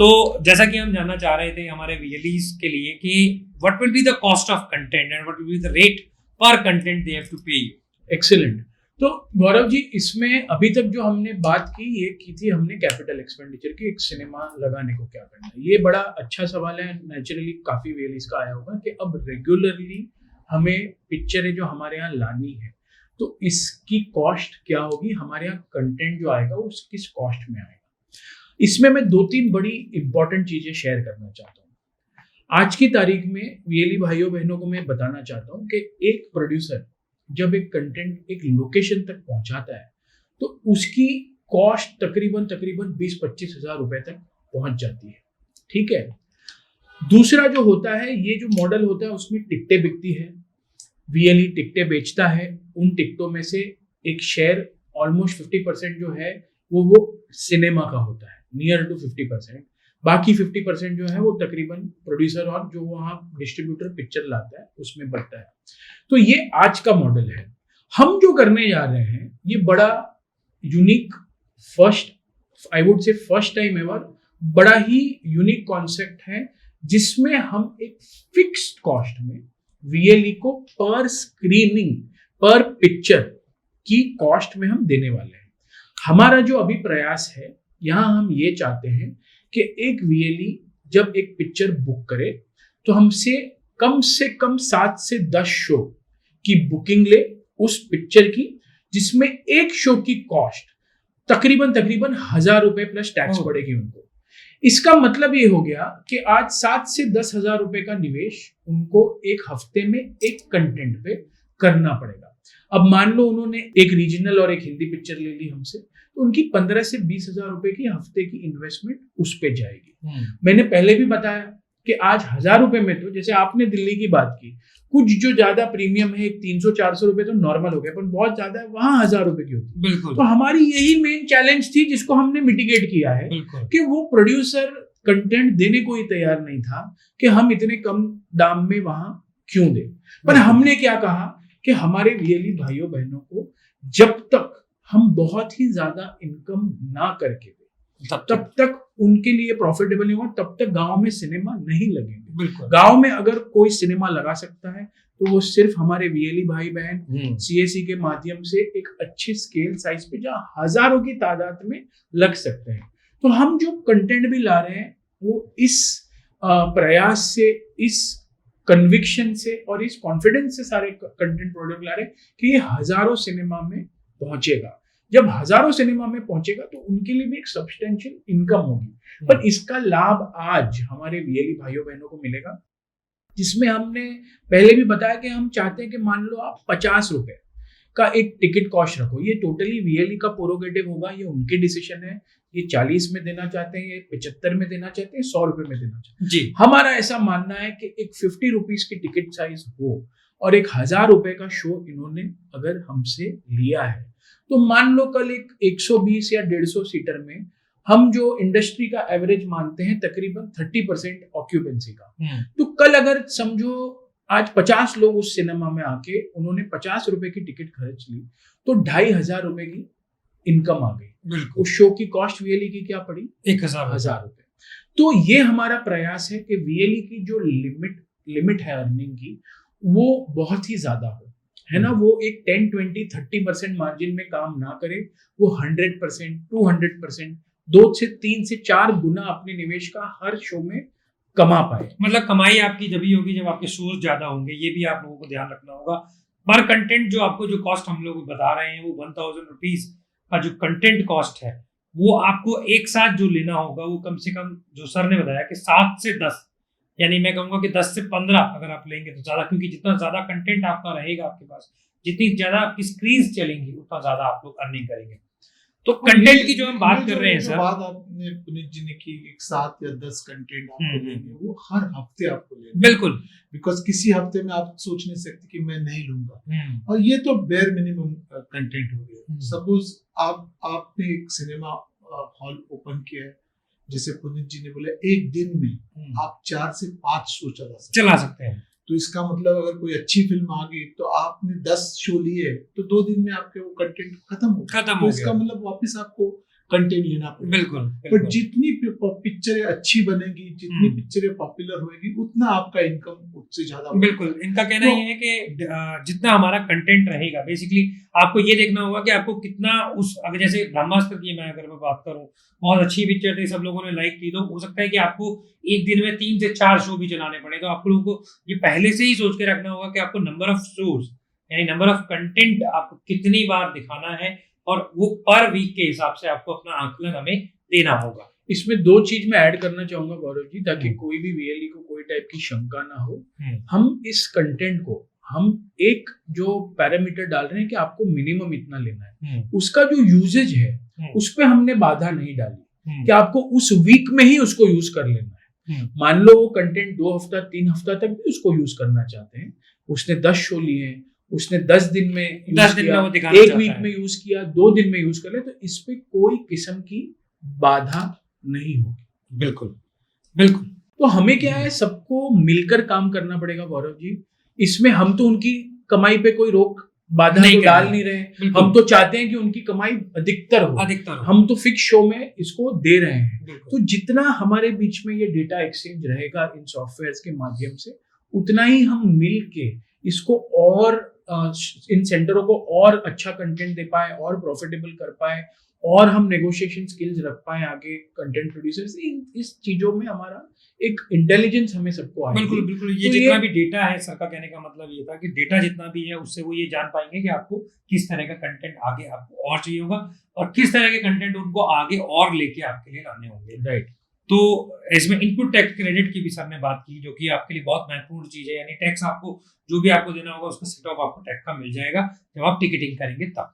तो जैसा कि हम जानना चाह रहे थे हमारे VLEs के लिए कि what will be the cost of content and what will be the rate पर कंटेंट दे हैव टू पे यू। एक्सीलेंट। तो गौरव जी, इसमें अभी तक जो हमने बात की, ये की थी हमने कैपिटल एक्सपेंडिचर की, एक सिनेमा लगाने को क्या करना है। ये बड़ा अच्छा सवाल है, नेचुरली काफी VLEs का आया होगा कि अब रेगुलरली हमें पिक्चरें जो हमारे यहाँ लानी है तो इसकी कॉस्ट क्या होगी, हमारे यहाँ कंटेंट जो आएगा वो किस कॉस्ट में आएगा। इसमें मैं 2-3 बड़ी इंपॉर्टेंट चीजें शेयर करना चाहता हूँ। आज की तारीख में VLE भाइयों बहनों को मैं बताना चाहता हूँ कि एक प्रोड्यूसर जब एक कंटेंट एक लोकेशन तक पहुंचाता है तो उसकी कॉस्ट तकरीबन 20-25 हजार रुपए तक पहुंच जाती है। ठीक है। दूसरा जो होता है, ये जो मॉडल होता है उसमें टिकटें बिकती है, VLE टिकटें बेचता है, उन टिकटों में से एक शेयर ऑलमोस्ट 50% जो है वो सिनेमा का होता है, नियर टू 50%। बाकी 50% जो है वो तकरीबन प्रोड्यूसर और जो वहाँ डिस्ट्रीब्यूटर पिक्चर लाता है उसमें बढ़ता है। तो ये आज का मॉडल है। हम जो करने जा रहे हैं ये बड़ा unique, first I would say first time ever, बड़ा ही यूनिक कॉन्सेप्ट है जिसमें हम एक फिक्स्ड कॉस्ट में VLE को पर स्क्रीनिंग, पर पिक्चर की कॉस्ट में हम देने वाले हैं। हमारा जो अभी प्रयास है, यहाँ हम ये चाहते हैं कि एक VLE जब एक पिक्चर बुक करे तो हमसे कम 7 से 10 शो की बुकिंग ले उस पिक्चर की, जिसमें एक शो की कॉस्ट तकरीबन 1000 रुपए प्लस टैक्स पड़ेगी उनको। इसका मतलब ये हो गया कि आज 7 से 10 हजार रुपए का निवेश उनको एक हफ्ते में एक कंटेंट पे करना पड़ेगा। अब मान लो उन्होंने एक रीजनल और एक हिंदी पिक्चर ले ली हमसे, तो उनकी 15 से 20 हजार रुपए की हफ्ते की इन्वेस्टमेंट उस पे जाएगी। मैंने पहले भी बताया कि आज 1000 रुपए में, तो जैसे आपने दिल्ली की बात की, कुछ जो ज्यादा प्रीमियम है 300-400 रुपए तो नॉर्मल हो गया, पर बहुत ज्यादा है वहां 1000 रुपए की होती है। बिल्कुल। तो हमारी यही मेन चैलेंज थी जिसको हमने मिटिगेट किया है कि वो प्रोड्यूसर कंटेंट देने को ही तैयार नहीं था कि हम इतने कम दाम में वहां क्यों दें। पर हमने क्या कहा कि हमारे VLE भाइयों बहनों को जब तक हम बहुत ही ज्यादा इनकम ना करके तब तक उनके लिए प्रॉफिटेबल नहीं होगा, तब तक गांव में सिनेमा नहीं लगेंगे। गांव में अगर कोई सिनेमा लगा सकता है तो वो सिर्फ हमारे VLE भाई बहन CSE के माध्यम से एक अच्छे स्केल साइज पे जहाँ हजारों की तादाद में लग सकते हैं। तो हम जो कंटेंट भी ला रहे हैं वो इस प्रयास से, इस कन्विक्शन से और इस कॉन्फिडेंस से सारे कंटेंट प्रोडक्ट ला रहे हैं कि ये हजारों सिनेमा में पहुंचेगा। जब हजारों सिनेमा में पहुंचेगा तो उनके लिए भी एक सब्सटेंशियल इनकम होगी। पर इसका लाभ आज हमारे VLE भाइयों बहनों को मिलेगा, जिसमें हमने पहले भी बताया कि हम चाहते हैं कि मान लो आप 50 रुपए का एक टिकट कॉस्ट रखो, ये टोटली VLE का प्रोरोगेटिव होगा, ये उनके डिसीजन है। ये 40 में देना चाहते हैं, ये 75 में देना चाहते हैं, 100 रुपए में देना चाहते हैं जी। हमारा ऐसा मानना है कि एक 50 रुपीज की टिकट साइज हो और एक 1000 रुपए का शो इन्होंने अगर हमसे लिया है, तो मान लो कल एक 120 या 150 सीटर में हम जो इंडस्ट्री का एवरेज मानते हैं तकरीबन 30% ऑक्यूपेंसी का, तो कल अगर समझो आज 50 लोग उस सिनेमा में आके उन्होंने 50 रुपए की टिकट खर्च ली तो 2500 रुपए की इनकम आ गई। उस शो की कॉस्ट VLE की क्या पड़ी? 1000 रुपए। तो ये हमारा प्रयास है कि VLE की जो लिमिट है अर्निंग की वो बहुत ही ज्यादा हो, है ना। वो एक 10, 20, 30% मार्जिन में काम ना करे, वो 100%, 200%, 2 से 3 से 4 गुना अपने निवेश का हर शो में कमा पाए। मतलब कमाई आपकी जब ही होगी जब आपके शोज ज्यादा होंगे, ये भी आप लोगों को ध्यान रखना होगा। पर कंटेंट जो आपको जो कॉस्ट हम लोग बता रहे हैं वो 1000 रुपीज का जो कंटेंट कॉस्ट है वो आपको एक साथ जो लेना होगा वो कम से कम, जो सर ने बताया कि 7 से 10, यानी मैं कहूंगा कि 10 से 15 अगर आप लेंगे तो ज्यादा, क्योंकि जितना ज्यादा कंटेंट आपका रहेगा आपके पास, जितनी ज्यादा आपकी स्क्रीन चलेंगी उतना ज्यादा आप लोग अर्निंग करेंगे। तो कंटेंट की जो हम बात कर रहे हैं सर, बात आपने पुनीत जी ने की 7 या 10 कंटेंट आपको लेंगे, वो हर हफ्ते आपको लेंगे। बिल्कुल, बिकॉज किसी हफ्ते में आप सोच नहीं सकते कि मैं नहीं लूंगा, और ये तो बेयर मिनिमम कंटेंट हो गया। सपोज आपने एक सिनेमा हॉल ओपन किया है, जैसे पुनीत जी ने बोला एक दिन में आप 4 से 5 शो चला सकते हैं। तो इसका मतलब अगर कोई अच्छी फिल्म आ गई तो आपने 10 शो लिए तो 2 दिन में आपके वो कंटेंट खत्म हो गया। तो इसका मतलब वापस आपको कंटेंट लेना पड़ेगा। बिल्कुल पर बिल्कुल जितनी पिक्चरें अच्छी बनेगी, जितनी पिक्चरें पॉपुलर होगी, उतना आपका इनकम उससे ज्यादा होगा। बिल्कुल इनका कहना ये है कि जितना हमारा कंटेंट रहेगा, बेसिकली आपको ये देखना होगा कि आपको कितना उस, अगर जैसे ब्रह्मास्त्र की मैं अगर मैं बात करूं, बहुत अच्छी पिक्चर थी, सब लोगों ने लाइक की, तो हो सकता है कि आपको एक दिन में 3 से 4 शो भी चलाने पड़े। तो आप लोगों को ये पहले से ही सोच के रखना होगा कि आपको नंबर ऑफ शोज यानी नंबर ऑफ कंटेंट आपको कितनी बार दिखाना है, और वो पर वीक के हिसाब से आपको अपना आकलन हमें देना होगा। इसमें 2 चीज मैं ऐड करना चाहूंगा गौरव जी, ताकि कोई भी वीएलई को कोई टाइप की शंका ना हो। हम इस कंटेंट को हम एक जो पैरामीटर डाल रहे हैं कि आपको मिनिमम इतना लेना है, उसका जो यूजेज है उस पे हमने बाधा नहीं डाली कि आपको उस वीक में ही उसको यूज कर लेना है। मान लो वो कंटेंट 2 हफ्ता 3 हफ्ता तक भी उसको यूज करना चाहते हैं, उसने 10 शो लिए, उसने 10 दिन में यूज किया, एक वीक में यूज किया, 2 दिन में यूज कर ले, तो इस पे कोई किस्म की बाधा नहीं होगी। बिल्कुल बिल्कुल। तो हमें क्या है, सबको मिलकर काम करना पड़ेगा गौरव जी। इसमें हम तो उनकी कमाई पे कोई रोक बाधा नहीं तो डाल नहीं रहे, हम तो चाहते हैं कि उनकी कमाई अधिकतर हो। हम तो फिक्स शो में इसको दे रहे हैं। तो जितना हमारे बीच में ये डेटा एक्सचेंज रहेगा इन सॉफ्टवेयर्स के माध्यम से, उतना ही हम मिल के इसको और इन सेंटरों को और अच्छा कंटेंट दे पाए, और प्रॉफिटेबल कर पाए, और हम नेगोशिएशन स्किल्स रख पाए आगे कंटेंट प्रोड्यूसर्स। इस चीजों में हमारा एक इंटेलिजेंस हमें सबको आएगी। बिल्कुल बिल्कुल। ये तो जितना भी डेटा है, सर का कहने का मतलब ये था कि डेटा जितना भी है उससे वो ये जान पाएंगे कि आपको किस तरह का कंटेंट आगे आपको और चाहिए होगा, और किस तरह के कंटेंट उनको आगे और लेके आपके लिए लाने होंगे। राइट। तो इसमें इनपुट टैक्स क्रेडिट की भी सर ने बात की, जो कि आपके लिए बहुत महत्वपूर्ण चीज है। यानी टैक्स आपको जो भी आपको देना होगा उसका सेट ऑफ आपको टैक्स का मिल जाएगा जब आप टिकटिंग करेंगे तब।